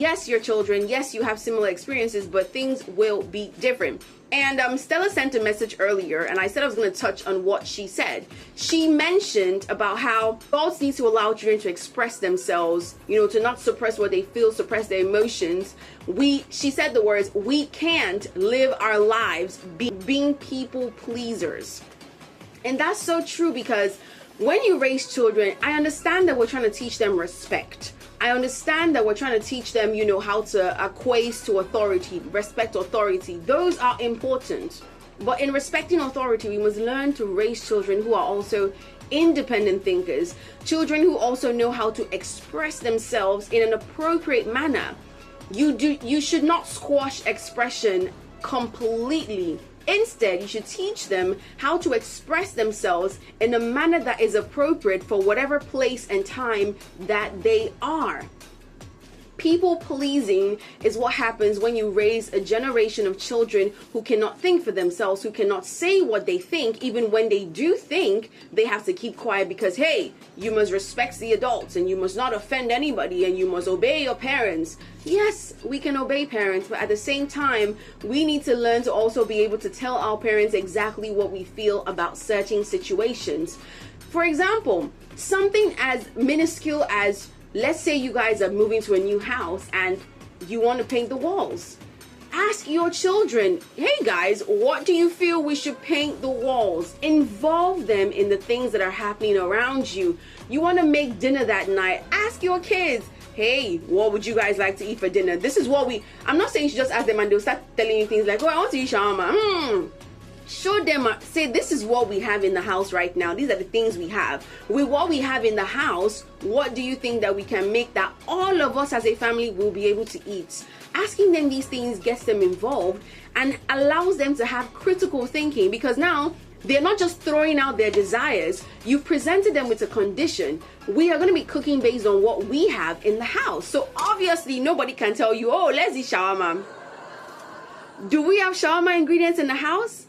Yes, your children, yes, you have similar experiences, but things will be different. And Stella sent a message earlier, and I said I was going to touch on what she said. She mentioned about how adults need to allow children to express themselves, to not suppress what they feel, suppress their emotions. She said the words, we can't live our lives being people pleasers. And that's so true, because when you raise children, I understand that we're trying to teach them respect. I understand that we're trying to teach them, how to acquiesce to authority, respect authority. Those are important. But in respecting authority, we must learn to raise children who are also independent thinkers, children who also know how to express themselves in an appropriate manner. You should not squash expression completely. Instead, you should teach them how to express themselves in a manner that is appropriate for whatever place and time that they are. People pleasing is what happens when you raise a generation of children who cannot think for themselves, who cannot say what they think. Even when they do think, they have to keep quiet because, hey, you must respect the adults and you must not offend anybody and you must obey your parents. Yes, we can obey parents, but at the same time, we need to learn to also be able to tell our parents exactly what we feel about certain situations. For example, something as minuscule as, let's say you guys are moving to a new house and you want to paint the walls. Ask your children, hey guys, what do you feel we should paint the walls? Involve them in the things that are happening around you. You want to make dinner that night? Ask your kids, hey, what would you guys like to eat for dinner? This is what I'm not saying you should just ask them and they'll start telling you things like, oh, I want to eat shawarma. Show them, say, this is what we have in the house right now. These are the things we have. With what we have in the house, what do you think that we can make that all of us as a family will be able to eat? Asking them these things gets them involved and allows them to have critical thinking, because now they're not just throwing out their desires. You've presented them with a condition. We are going to be cooking based on what we have in the house. So obviously nobody can tell you, oh, let's eat shawarma. Do we have shawarma ingredients in the house?